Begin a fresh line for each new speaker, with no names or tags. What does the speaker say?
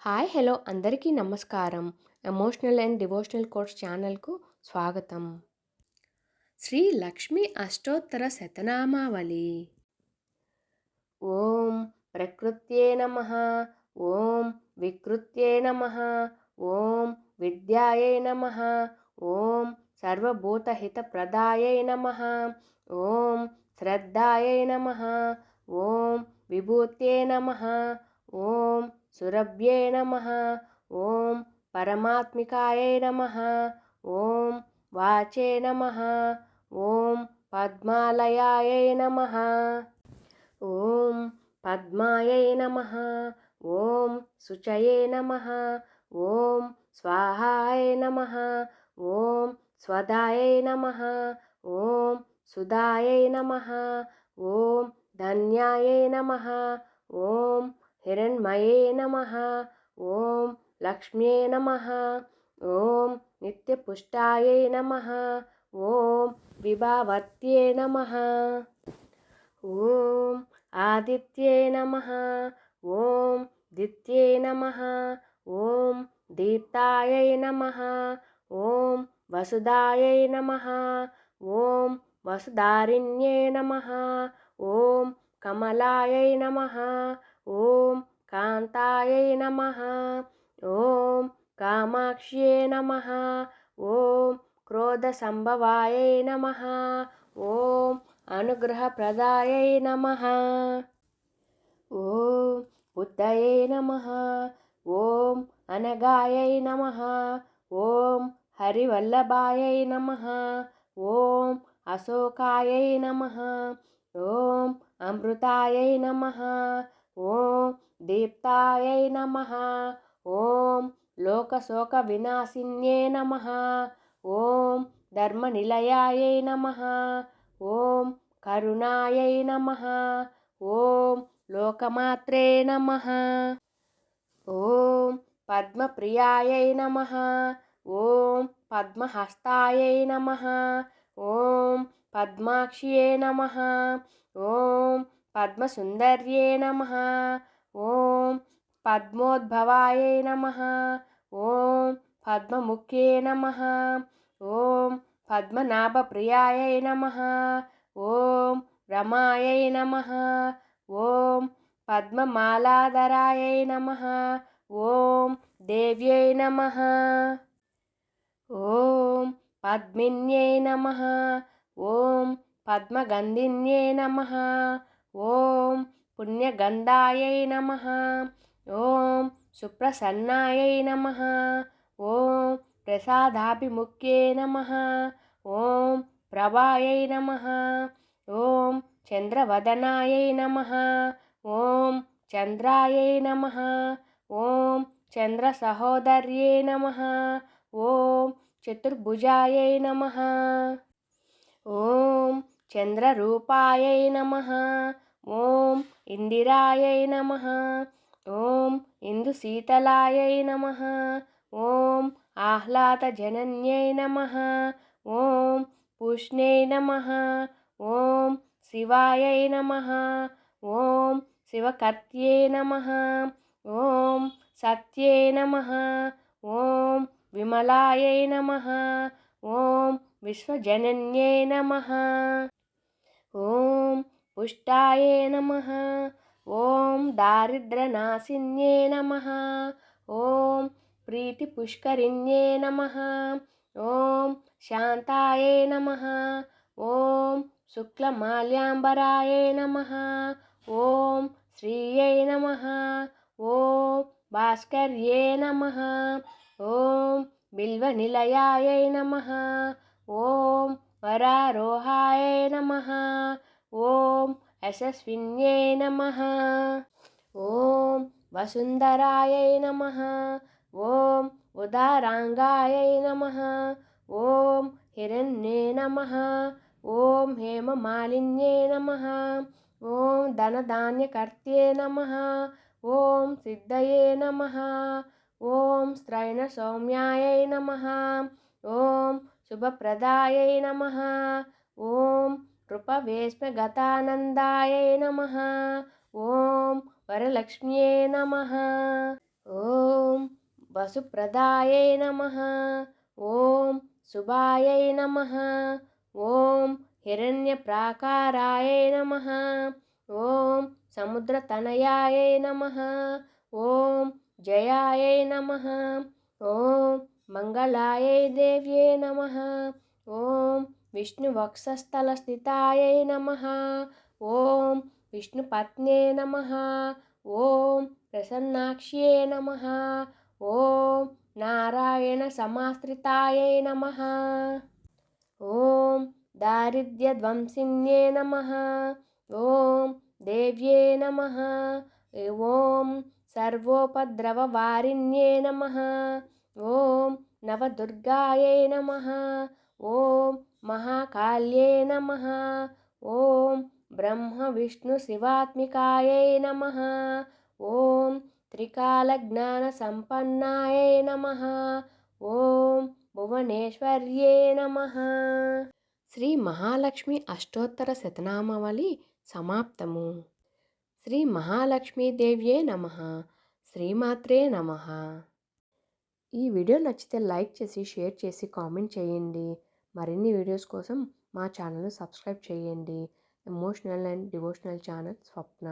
Hi hello అందరికీ నమస్కారం. Emotional and devotional quotes ఛానల్కు స్వాగతం. శ్రీ లక్ష్మీ అష్టోత్తర శతనామావళి. ఓం ప్రకృత్యే నమః. ఓం వికృత్యే నమః. ఓం విద్యాయై నమః. ఓం సర్వభూతహితప్రదాయై నమః. ఓం శ్రద్ధాయై నమః. ఓం విభూత్యై నమః. ఓం సురభ్యే నమః. ఓం పరమాత్మికాయై నమః. ఓం వాచే నమః. ఓం పద్మాలయాయై నమః. ఓం పద్మాయై నమః. ఓం శుచయే నమః. ఓం స్వాహాయై నమః. ఓం స్వదాయై నమః. ఓం సుదాయై నమః. ఓం ధన్యాయై నమః. ఓం హిరణ్మయే నమః. ఓం లక్ష్మ్యే నమః. ఓం నిత్యపుష్టాయై నమః. ఓం విభావత్యే నమః. ఓం ఆదిత్యే నమః. ఓం దిత్యే నమః. ఓం దీప్తాయై నమః. ఓం వసుదాయై నమః. ఓం వసుధారిణ్యే నమః. ఓం కమలాయై నమః. ఓం కాంతాయై నమః. ఓం కామాక్ష్యే నమః. ఓం క్రోధసంభవాయై నమః. ఓం అనుగ్రహప్రదాయై నమః. ఓం బుద్ధయే నమః. ఓం అనగాయై నమః. ఓం హరివల్లభాయై నమః. ఓం అశోకాయై నమః. ఓం అమృతాయై నమః. ఓం దీప్తాయై నమః. ఓం లోకశోక వినాశిన్యే నమః. ఓం ధర్మనిలయాయై నమః. ఓం కరుణాయై నమః. ఓం లోకమాత్రే నమః. ఓం పద్మప్రియాయై నమః. ఓం పద్మహస్తాయై నమః. ఓం పద్మాక్ష్యే నమః. ఓం పద్మసుందర్యే నమః. ఓం పద్మోద్భవాయై నమః. ఓం పద్మముఖ్యే నమః. ఓం పద్మనాభప్రియాయై నమః. ఓం రమాయై నమః. ఓం పద్మమాలాధరాయై నమః. ఓం దేవ్యై నమః. ఓం పద్మిన్యై నమః. ఓం పద్మగంధిన్యై నమః. ఓం పుణ్యగంధాయై నమః. ఓం సుప్రసన్నాయై నమః. ఓం ప్రసాదాభిముఖ్యే నమః. ఓం ప్రభాయై నమః. ఓం చంద్రవదనాయై నమః. ఓం చంద్రాయై నమః. ఓం చంద్రసహోదర్యే నమః. ఓం చతుర్భుజాయై నమః. ఓం చంద్రరూపాయై నమః. ఓం ఇందిరాయై నమః. ఓం ఇందుశీతలాయై నమః. ఓం ఆహ్లాదజనన్యై నమః. ఓం పూష్ణ్యై నమః. ఓం శివాయై నమః. ఓం శివకర్త్యే నమః. ఓం సత్యే నమః. ఓం విమలాయై నమః. ఓం విశ్వజనన్యై నమః. ఓం పుష్టాయే నమః. ఓం దారిద్ర్యనాశిన్యే నమః. ఓం ప్రీతిపుష్కరిణ్యే నమః. ఓం శాంతాయే నమః. ఓం శుక్లమాల్యాంబరాయే నమః. ఓం శ్రీయై నమః. ఓం భాస్కర్యే నమః. ఓం బిల్వనిలయాయై నమః. ఓం వరారోహాయై నమః. ఓం యశస్విన్యై నమః. ఓం వసుంధరాయై నమః. ఓం ఉదారాంగాయై నమః. ఓం హిరణ్యే నమః. ఓం హేమమాలిన్యే నమః. ఓం ధనధాన్యకర్త్యే నమః. ఓం సిద్ధయే నమః. ఓం స్త్రైణసౌమ్యాయై నమః. ఓం శుభప్రదాయై నమః. ఓం కృపవేశ్మగతానందాయై నమః. ఓం వరలక్ష్మ్యే నమః. ఓం వసుప్రదాయై నమః. ఓం శుభాయై నమః. ఓం హిరణ్యప్రాకారాయై నమః. ఓం సముద్రతనయాయై నమః. ఓం జయాయై నమః. ఓం మంగళాయై దేవ్యై నమః. ఓం విష్ణువక్షస్థలస్థితాయై నమః. ఓం విష్ణుపత్న్యై నమః. ఓం ప్రసన్నాక్ష్యై నమః. ఓం నారాయణ సమాశ్రితాయై నమః. ఓం దారిద్ర్యధ్వంసిన్యై నమః. ఓం దేవ్యై నమః. ఓం సర్వోపద్రవవారిణ్యై నమః. ఓం నవదుర్గాయై నమః. ఓం మహాకాళ్యై నమః. ఓం బ్రహ్మ విష్ణు శివాత్మికాయై నమః. ఓం త్రికాలజ్ఞానసంపన్నాయై నమః. ఓం భువనేశ్వర్యై నమః. శ్రీ మహాలక్ష్మి అష్టోత్తర శతనామావళి సమాప్తము. శ్రీ మహాలక్ష్మీదేవ్యే నమః. శ్రీమాత్రే నమః. ఈ వీడియో నచ్చితే లైక్ చేసి, షేర్ చేసి, కామెంట్ చేయండి. మరిన్ని వీడియోస్ కోసం మా ఛానల్ను సబ్స్క్రైబ్ చేయండి. Emotional and devotional channel Swapna.